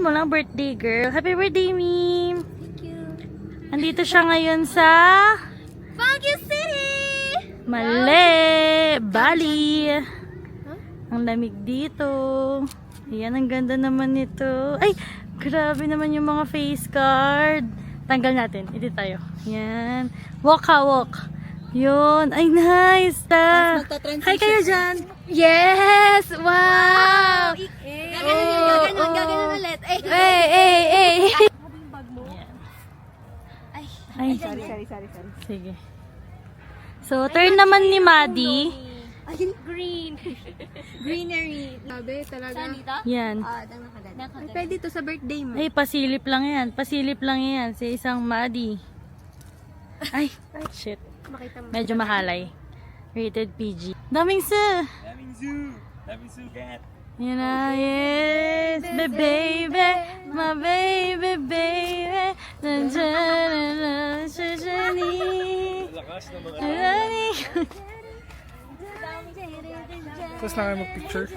mo lang, birthday girl. Happy birthday, Mim! Thank you. Andito siya ngayon sa Baguio City! Mali! Bali! Ang lamig dito. Ayan, ang ganda naman nito. Ay, grabe naman yung mga face card. Tanggal natin. Edit tayo. Ayan. Walk ha, walk. Yun. Ay, nice. Hi kayo dyan. Yes! Wow! Gaganon ulit. Ay! Ay, Sorry. sige. So, turn naman ni Maddie. Green. Greenery. Sabi talaga. Saan dito? Yan. Ay, pwede to sa birthday mo. Ay, pasilip lang yan. Pasilip lang yan sa isang Maddie. Ay, shit. Makita mo. Medyo mahalay. Rated PG. Daming sa. Daming zoo cat. Yan na, yes. Baby, my baby, baby. Nandiyan na siya ni. Lakas ng mga Tapos na kayo mag-picture.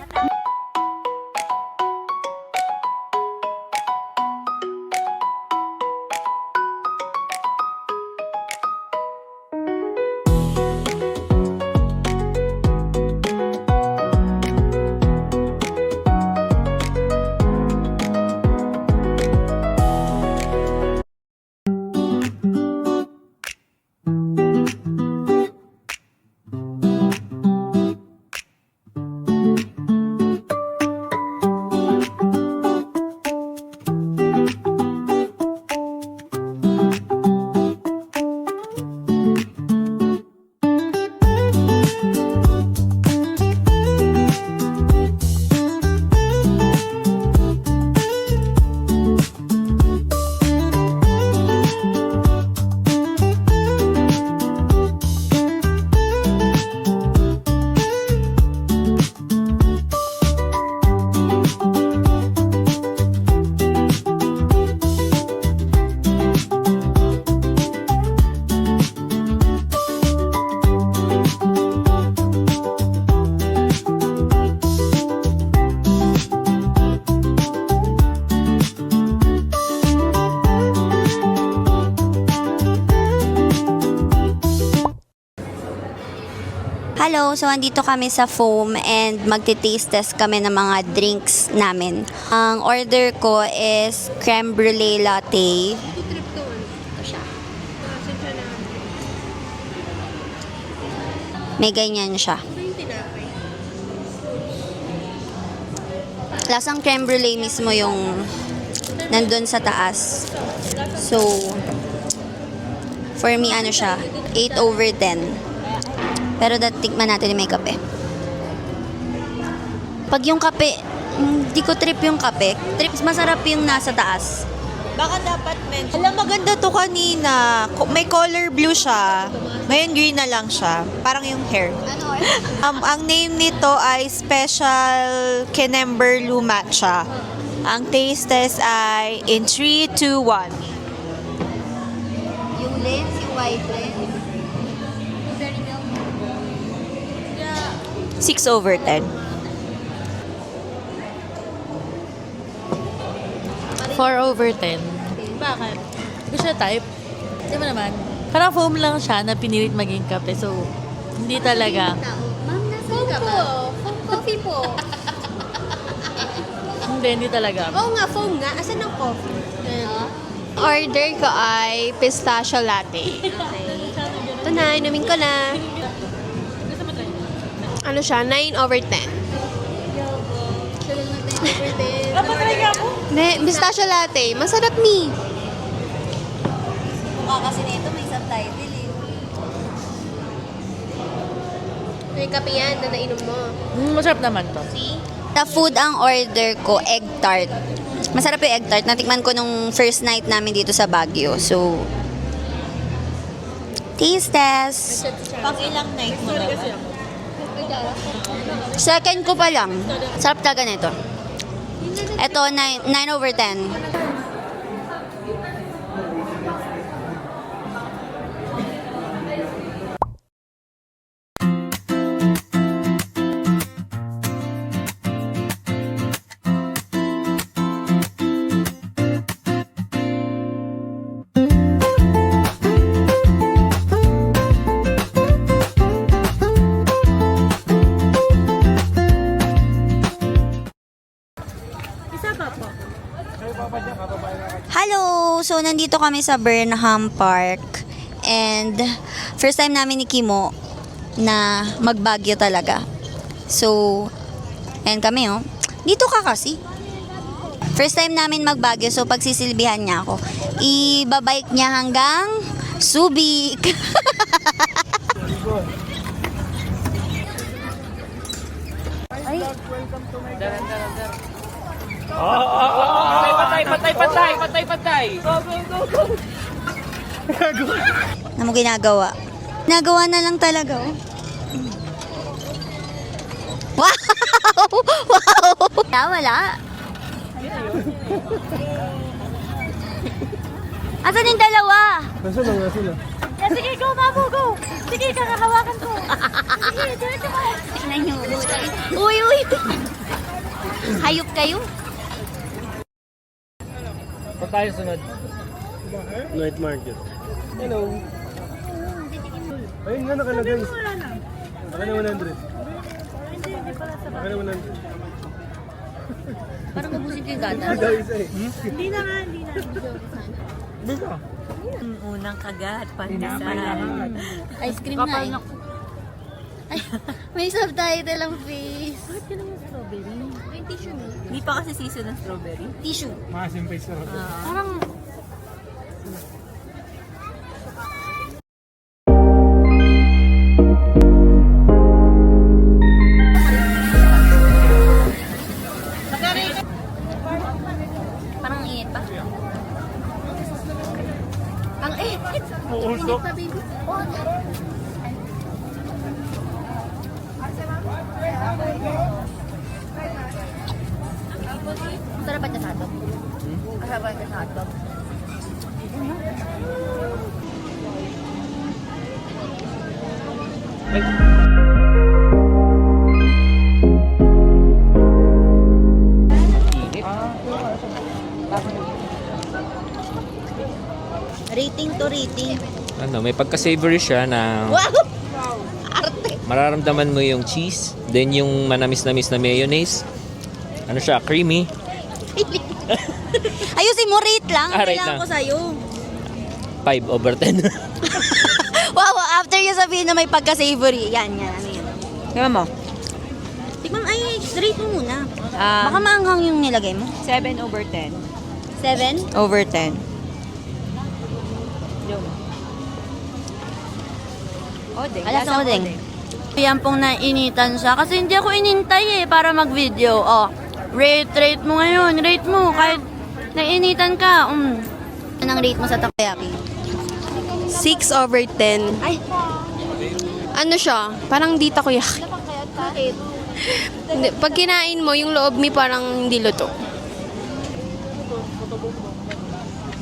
Hello! So, andito kami sa Foam and magti-taste test kami ng mga drinks namin. Ang order ko is creme brulee latte. May ganyan siya. Lasang creme brulee mismo yung nandun sa taas. So, for me, ano siya, 8/10. Pero tikman natin yung may kape. Pag yung kape, hindi ko trip yung kape. Masarap yung nasa taas. Baka dapat mention. Alam, maganda to kanina. May color blue siya. Ngayon green na lang siya. Parang yung hair. Ang name nito ay Special Kenemberlu Matcha. Ang taste test ay in 3, 2, 1. Yung lens, yung white lens. 6/10. 4/10. Bakit? Hindi ko siya type. Di ba naman? Parang foam lang siya na pinilit maging kape. So, hindi talaga. Ma'am, nasan ka ba? Foam coffee po. Hindi talaga. Oo nga, foam nga. Asan ang coffee? Order ko ay pistachio latte. Ito na, inumin ko na. Ano siya? 9/10. Napatry ka mo? Hindi, pistachio latte. Masarap ni. Mukha kasi nito may subtitle eh. May kape yan na nainom mo. Masarap naman to. Sa food ang order ko, egg tart. Masarap yung egg tart. Natikman ko nung first night namin dito sa Baguio. So, taste test. Pang ilang night mo na ba? Second ko pa lang. Sarap talaga nito. Ito, 9/10. so nandito kami sa Burnham Park. And first time namin ni Kimo na magbagyo talaga. So, ayan kami oh. Dito ka kasi. First time namin magbagyo, so pagsisilbihan niya ako. Ibabike niya hanggang Subic. Patay! Na mo ginagawa? Nagawa na lang talaga oh. Wow! Wow! Wala. Asan yung dalawa? Nasa lang. Sige, go, Mamo, go! Sige, kakahawakan ko. Sige, diretso mo. Tignan nyo. Uy! Hayop kayo? Pa tayo sunod. Night market. Hello. Ayun nga nakalagay. Baka na 100. Baka na 100. Parang mabusin ko yung gata. Daw isa eh. Hindi na. Unang kagat, pandesal. Ice cream na eh. Ay, may subtitle ang face. Bakit ka naman strawberry? Yung tissue mo. Hindi pa kasi season ng strawberry. Tissue. Maasim face na. Parang... Parang ang init pa. Ang init. Uusok. Pa, baby. Masarap ba siya sa hotdog? Masarap ba siya sa hotdog? Rating to rating. Ano, may pagka-savory siya na Wow! Arte! mararamdaman mo yung cheese, then yung manamis-namis na mayonnaise. Ano siya, creamy. Ayusin mo, rate lang. Ah, rate Kailangan lang. ko sa'yo. 5/10. Wow, after yung sabihin na may pagka-savory. Yan, ano yan. Tingnan mo. Tikman, ay, rate mo muna. Baka maanghang yung nilagay mo. 7/10. 7? Over 10. Odeng. Alas na odeng. Yan pong nainitan siya. Kasi hindi ako inintay para mag-video. Oh, rate mo ngayon. Rate mo. Kahit nainitan ka. Anong rate mo sa takoyaki? 6/10. Ay, Ano siya? Parang di takoyaki. bakit? Hindi, pag kinain mo, yung loob mi parang hindi luto.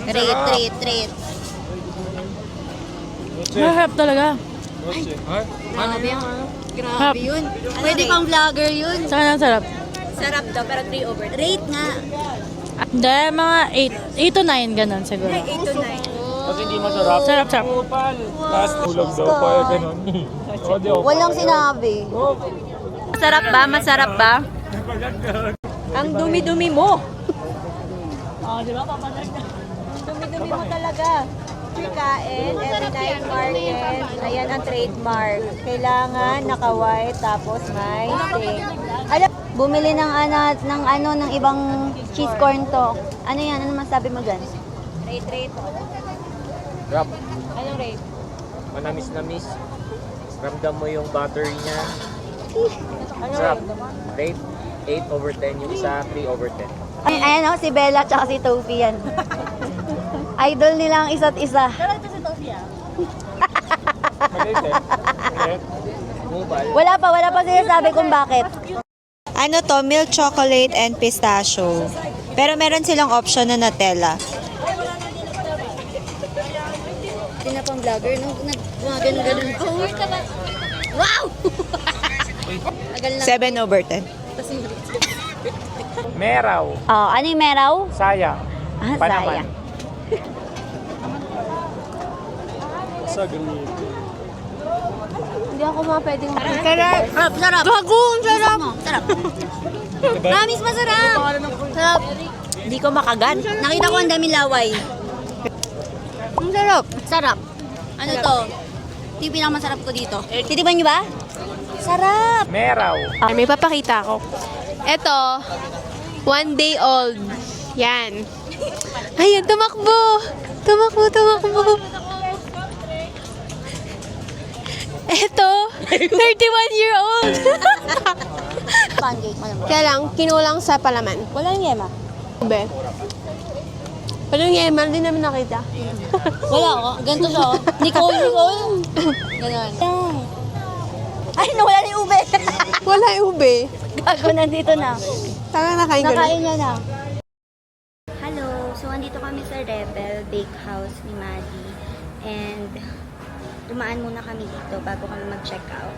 Rate. Masarap talaga. Grabe yung Grabe yun. Pwede pang vlogger yun. Saka lang sarap. Sarap daw, pero 3/10. Rate nga. Hindi, mga 8 to 9, ganun siguro. 8 to 9. Kasi hindi masarap. Sarap. Last tulog daw pa ganun. O, di ako. Walang sinabi. Masarap ba? Ang dumi-dumi mo. Di ba, papalag na. Dumi-dumi mo talaga. Kain, every night market. Ayan ang trademark. Kailangan naka-white tapos may steak. Bumili ng ng ibang cheese corn to. Ano yan? Ano masabi mo dyan? Rate. Sarap. Anong rate? Manamis-namis. Ramdam mo yung buttery niya. Anong Sarap. rate? Rate 8/10. Yung isa, 3/10. Ayan o, si Bella tsaka si Tofi yan. Idol nila ang isa't isa. Maliit eh. Maliit. Wala pa sinasabi kung bakit. Ano to? Milk chocolate and pistachio. Pero meron silang option na Nutella. Hindi na pang vlogger, no? Ganun. Oh, wow! Agal na. 7/10. Meraw. Oh, ano yung meraw? Saya. Ah, Panaman. saya. Sa ganito. Hindi ako pwedeng... Sarap. Gagong sarap! Sarap. Promise, masarap. Sarap. Hindi ko makagat. Nakita ko ang daming laway. Ang sarap. Sarap. Ano to? Ito yung pinakamasarap ko dito. Titiban niyo ba? Sarap! Meraw. Ay, may papakita ako. Ito, 1 day old. Yan. Ayun, tumakbo. Tumakbo. Ito, 31-year-old. Pancake, malamang. Kaya lang, kinulang sa palaman. Wala yung yema. Ube. Walang yeman, hindi namin nakita. Wala ako. Ganito siya. Oh. Nicole. Ganon. Ay, nawala na yung ube. Wala yung ube. Gago, nandito na. Tama nakain ko na. Nakain niya na. Hello. So, andito kami sa Rebel Bakehouse ni Maddie. And, dumaan muna kami dito bago kami mag-check out.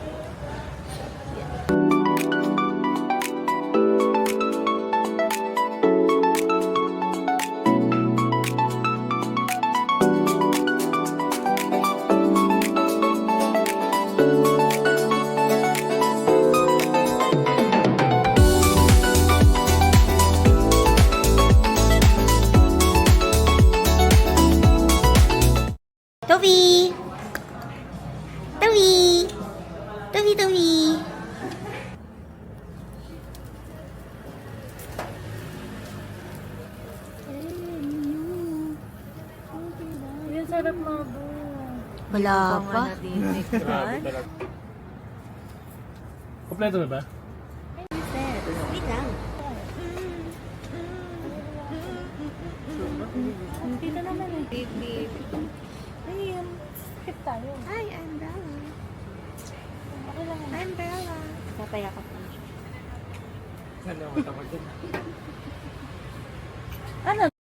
Toby! Toby! Toby! Yan, sarap mga bu. Wala pa. Kompleto na ba? Wait lang. Dito naman eh. Baby. Ayun. Skip tayo. Hi, I'm Bella. I'm Bella. Papayakap mo. Ano?